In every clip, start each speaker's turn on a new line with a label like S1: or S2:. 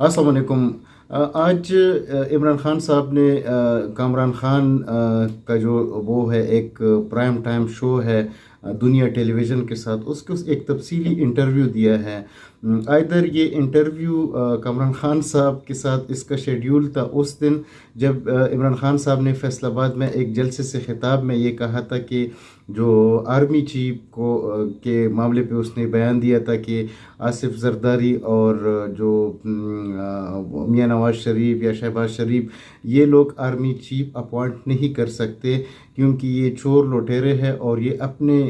S1: अस्सलाम वालेकुम। आज इमरान खान साहब ने कामरान खान का जो वो है एक प्राइम टाइम शो है दुनिया टेलीविज़न के साथ, उसको एक तफसीली इंटरव्यू दिया है। आइदर ये इंटरव्यू कामरान खान साहब के साथ इसका शेड्यूल था उस दिन जब इमरान खान साहब ने फैसलाबाद में एक जलसे से खिताब में ये कहा था कि जो आर्मी चीफ को के मामले पे उसने बयान दिया था कि आसिफ जरदारी और जो मियां नवाज शरीफ या शहबाज शरीफ, ये लोग आर्मी चीफ अपॉइंट नहीं कर सकते क्योंकि ये चोर लुटेरे हैं और ये अपने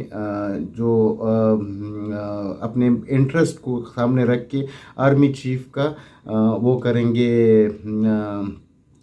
S1: अपने इंटरेस्ट को सामने रख के आर्मी चीफ का वो करेंगे,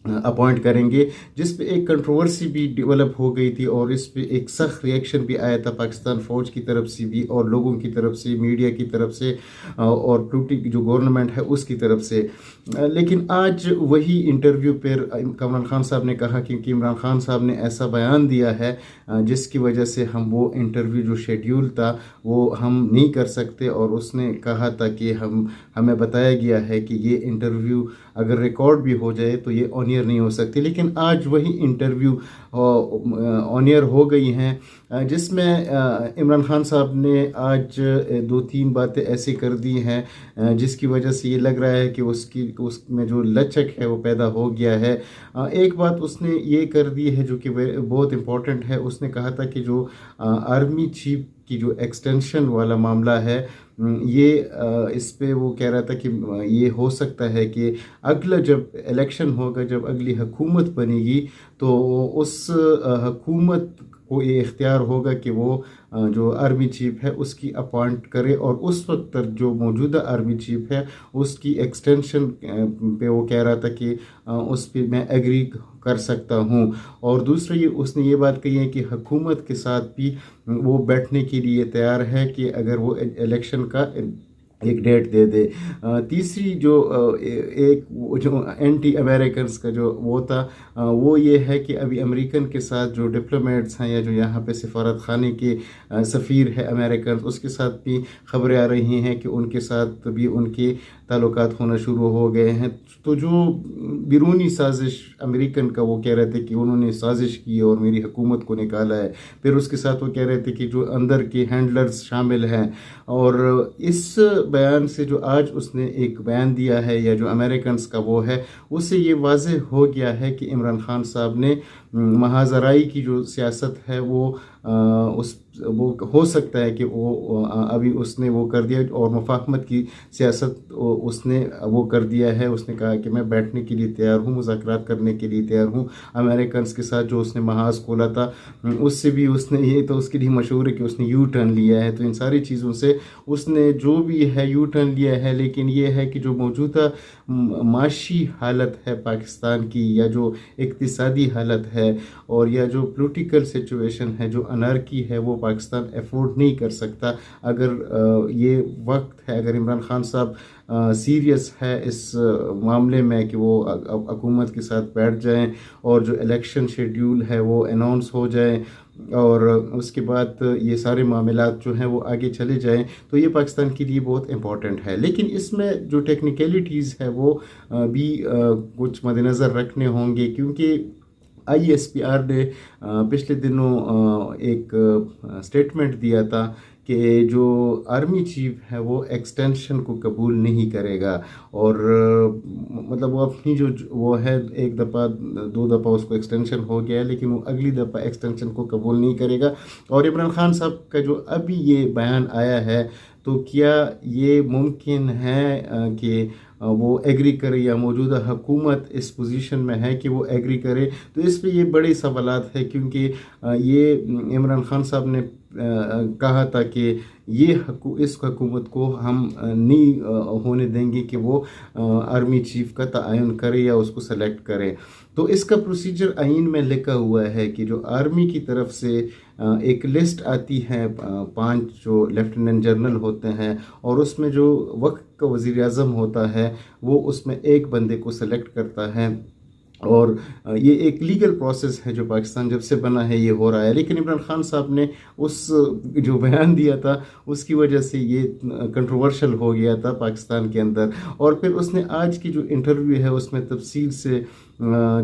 S1: अपॉइंट करेंगे, जिस पे एक कंट्रोवर्सी भी डेवलप हो गई थी और इस पे एक सख्त रिएक्शन भी आया था पाकिस्तान फ़ौज की तरफ से भी और लोगों की तरफ से, मीडिया की तरफ से और टूटी जो गवर्नमेंट है उसकी तरफ से। लेकिन आज वही इंटरव्यू पर कामरान खान साहब ने कहा क्योंकि इमरान खान साहब ने ऐसा बयान दिया है जिसकी वजह से हम वो इंटरव्यू जो शेड्यूल था वो हम नहीं कर सकते, और उसने कहा था कि हमें बताया गया है कि ये इंटरव्यू अगर रिकॉर्ड भी हो जाए तो ये ऑन एयर नहीं हो सकती। लेकिन आज वही इंटरव्यू ऑन एयर हो गई हैं जिसमें इमरान खान साहब ने आज दो तीन बातें ऐसी कर दी हैं जिसकी वजह से ये लग रहा है कि उसमें जो लचक है वो पैदा हो गया है। एक बात उसने ये कर दी है जो कि बहुत इम्पोर्टेंट है। उसने कहा था कि जो आर्मी चीफ की जो एक्सटेंशन वाला मामला है ये इस पे वो कह रहा था कि ये हो सकता है कि अगला जब इलेक्शन होगा, जब अगली हुकूमत बनेगी तो उस हुकूमत को ये इख्तियार होगा कि वो जो आर्मी चीफ है उसकी अपॉइंट करे, और उस वक्त तक जो मौजूदा आर्मी चीफ है उसकी एक्सटेंशन पे वो कह रहा था कि उस पर मैं एग्री कर सकता हूँ। और दूसरी उसने ये बात कही है कि हुकूमत के साथ भी वो बैठने के लिए तैयार है कि अगर वो इलेक्शन का एक डेट दे दे। तीसरी जो एंटी अमेरिकन्स का जो वो था वो ये है कि अभी अमेरिकन के साथ जो डिप्लोमेट्स हैं या जो यहाँ पे सफारत खाने के सफ़ीर है अमेरिकन, उसके साथ भी खबरें आ रही हैं कि उनके साथ भी उनके ताल्लुकात होना शुरू हो गए हैं। तो जो बिरूनी साजिश अमेरिकन का वो कह रहे थे कि उन्होंने साजिश की और मेरी हुकूमत को निकाला है, फिर उसके साथ वो कह रहे थे कि जो अंदर के हैंडलर्स शामिल हैं। और इस बयान से जो आज उसने एक बयान दिया है या जो अमेरिकन्स का वो है, उससे ये वाज़ेह हो गया है कि इमरान खान साहब ने महाजराई की जो सियासत है वो हो सकता है कि वो अभी उसने वो कर दिया, और मुफाहमत की सियासत उसने वो कर दिया है। उसने कहा कि मैं बैठने के लिए तैयार हूँ, मुज़ाकरात करने के लिए तैयार हूँ। अमेरिकन्स के साथ जो उसने महाज खोला था उससे भी उसने, ये तो उसके लिए मशहूर है कि उसने यू टर्न लिया है। तो इन सारी चीज़ों से उसने जो भी है यू टर्न लिया है। लेकिन ये है कि जो मौजूदा माशी हालत है पाकिस्तान की, या जो इक्तिसादी हालत है और या जो पॉलिटिकल सिचुएशन है, जो अनारकी है, वो पाकिस्तान अफोर्ड नहीं कर सकता। अगर ये वक्त है, अगर इमरान खान साहब सीरियस है इस मामले में कि वो हुकूमत के साथ बैठ जाएं और जो इलेक्शन शेड्यूल है वो अनाउंस हो जाए और उसके बाद ये सारे मामलात जो हैं वो आगे चले जाएं, तो ये पाकिस्तान के लिए बहुत इम्पॉर्टेंट है। लेकिन इसमें जो टेक्निकलिटीज़ है वो भी कुछ मद्देनज़र रखने होंगे, क्योंकि ISPR ने पिछले दिनों एक स्टेटमेंट दिया था कि जो आर्मी चीफ है वो एक्सटेंशन को कबूल नहीं करेगा, और मतलब वो अपनी जो वो है, एक दफ़ा दो दफ़ा उसको एक्सटेंशन हो गया है लेकिन वो अगली दफ़ा एक्सटेंशन को कबूल नहीं करेगा। और इमरान खान साहब का जो अभी ये बयान आया है, तो क्या ये मुमकिन है कि वो एग्री करे या मौजूदा हुकूमत इस पोजीशन में है कि वो एग्री करे? तो इस पे ये बड़े सवालात है, क्योंकि ये इमरान खान साहब ने कहा था कि इस हुकूमत को हम नहीं होने देंगे कि वो आर्मी चीफ का तआयुन करे या उसको सेलेक्ट करे। तो इसका प्रोसीजर आइन में लिखा हुआ है कि जो आर्मी की तरफ से एक लिस्ट आती है 5 जो लेफ्टिनेंट जनरल होते हैं, और उसमें जो वक्त का वज़ीर आज़म होता है वो उसमें एक बंदे को सेलेक्ट करता है اور یہ ایک لیگل پروسیس ہے جو پاکستان جب سے بنا ہے یہ ہو رہا ہے، لیکن عمران خان صاحب نے اس جو بیان دیا تھا اس کی وجہ سے یہ کنٹروورشل ہو گیا تھا پاکستان کے اندر. اور پھر اس نے آج کی جو انٹرویو ہے اس میں تفصیل سے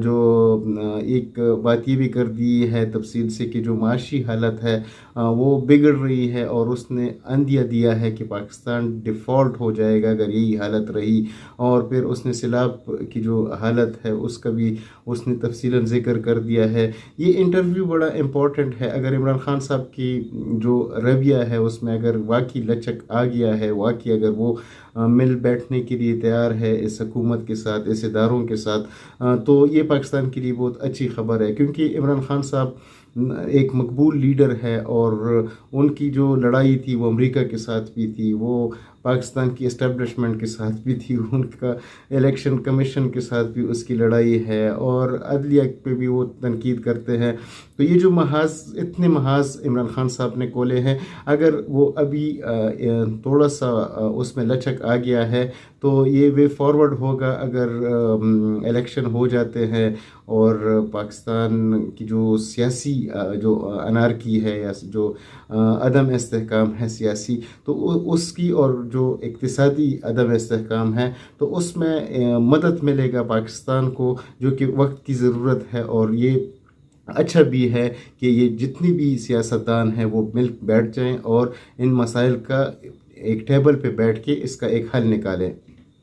S1: جو ایک بات یہ بھی کر دی ہے تفصیل سے کہ جو معاشی حالت ہے وہ بگڑ رہی ہے، اور اس نے اندیہ دیا ہے کہ پاکستان ڈیفالٹ ہو جائے گا اگر یہی حالت رہی. اور پھر اس نے سیلاب کی جو حالت ہے اس کا بھی اس نے تفصیلاً ذکر کر دیا ہے. یہ انٹرویو بڑا امپورٹنٹ ہے. اگر عمران خان صاحب کی جو رویہ ہے اس میں اگر واقعی لچک آ گیا ہے، واقعی اگر وہ مل بیٹھنے کے لیے تیار ہے اس حکومت کے ساتھ، اس اداروں کے ساتھ، تو یہ پاکستان کے لیے بہت اچھی خبر ہے. کیونکہ عمران خان صاحب ایک مقبول لیڈر ہے، اور ان کی جو لڑائی تھی وہ امریکہ کے ساتھ بھی تھی، وہ پاکستان کی اسٹیبلشمنٹ کے ساتھ بھی تھی، ان کا الیکشن کمیشن کے ساتھ بھی اس کی لڑائی ہے، اور عدلیہ پہ بھی وہ تنقید کرتے ہیں. تو یہ جو اتنے محاذ عمران خان صاحب نے کھولے ہیں، اگر وہ ابھی تھوڑا سا اس میں لچک آ گیا ہے تو یہ وے فارورڈ ہوگا اگر الیکشن ہو جاتے ہیں اور پاکستان کی جو سیاسی جو انارکی ہے یا جو عدم استحکام ہے سیاسی، تو اس کی، اور جو اقتصادی عدم استحکام ہے، تو اس میں مدد ملے گا پاکستان کو، جو کہ وقت کی ضرورت ہے. اور یہ اچھا بھی ہے کہ یہ جتنی بھی سیاستدان ہیں وہ مل بیٹھ جائیں اور ان مسائل کا ایک ٹیبل پہ بیٹھ کے اس کا ایک حل نکالیں.